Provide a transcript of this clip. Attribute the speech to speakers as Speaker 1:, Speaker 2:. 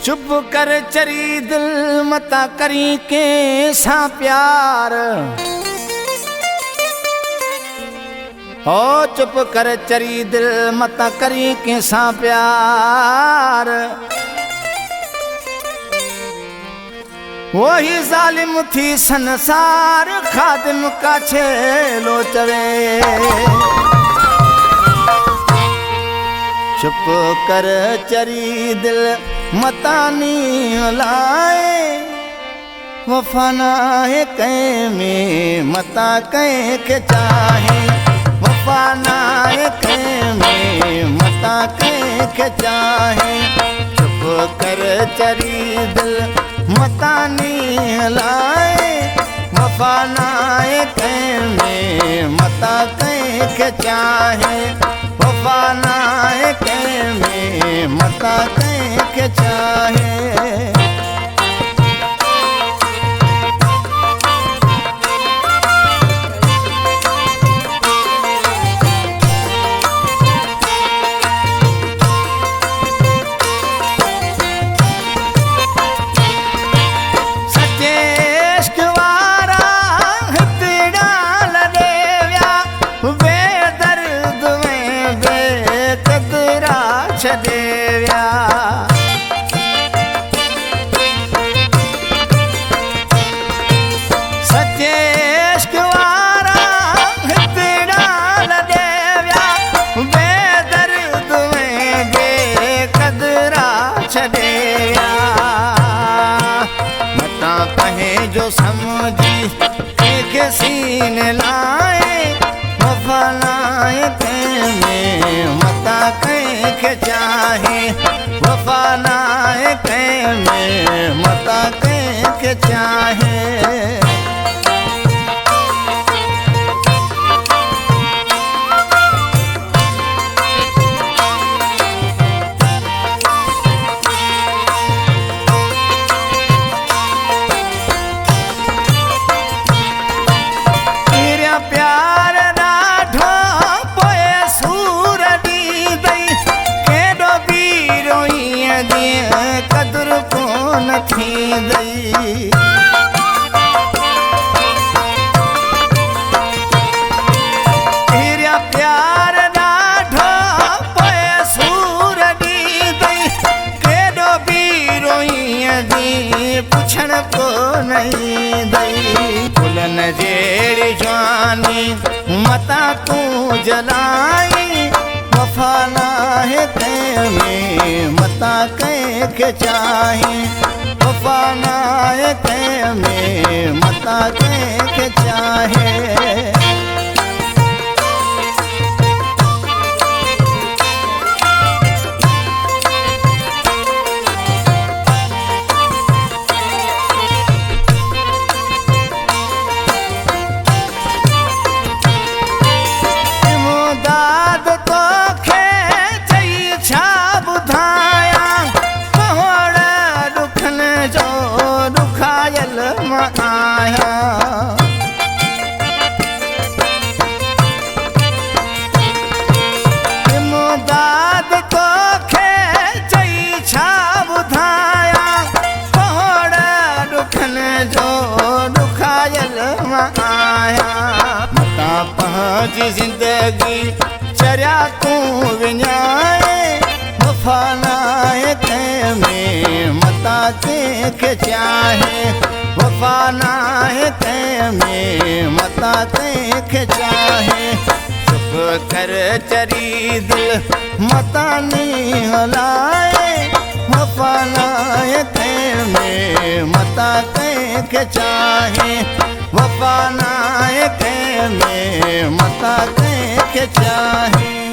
Speaker 1: चुप कर चरी दिल मता करी के सा प्यार, हो चुप कर चरी दिल मता करी के सा प्यार। वही जालिम थी संसार खादिम का छेलो चवे। चुप कर चरी दिल मतानी लाए, वफाना है कहीं में मता कहीं के चाहे। वफाना है कहीं में मता कहीं के चाहे। चुप कर चरी दिल मतानी लाए, वफाना है कहीं में मता कहीं के चाहे। वफाना है कहीं में मता कहीं के चाहे। सच्चे इश्क वारा हितड़ा लदेव्या, बेदर्द में बेकदरा छदेव्या। सच्चे इश्क वारा हितड़ा लदेव्या, बेदर्द में बेकदरा छदेव्या। मता कहे जो समझी एक सीन लाए, वफानाए में मता कहीं के चाहे। वफानाए में मता कहीं के चाहे। प्यार राठो पोए सूर दी दई, केडो बीरोई दिए कदर कोन थी दई। तेरा प्यार राठो पोए सूर दी दई, केडो बीरोई दी पुछण को नहीं दई। फुलन जेड़ी जानी मता तू जलाई, वफाना है कहीं में मता कहीं के चाहे। वफाना है कहीं में मता कहीं के चाहे। दाद तो खे चई छा बुधाया, कोहड़ा दुखन जो दुखायल माया। दाद तो खे चई छा बुधाया, कोहड़ा दुखन जो दुखायल माया। मता पंहिंजी जिंदगी चरिया तू विञाए, वफानाए कहीं में मता कहीं के चाहे। वफानाए कहीं में मता कहीं के चाहे। चुप कर चरी दिल मतानी हलाए, वफानाए कहीं में मता कहीं के चाहे। वफानाए कहीं में मता कहीं के चाहे।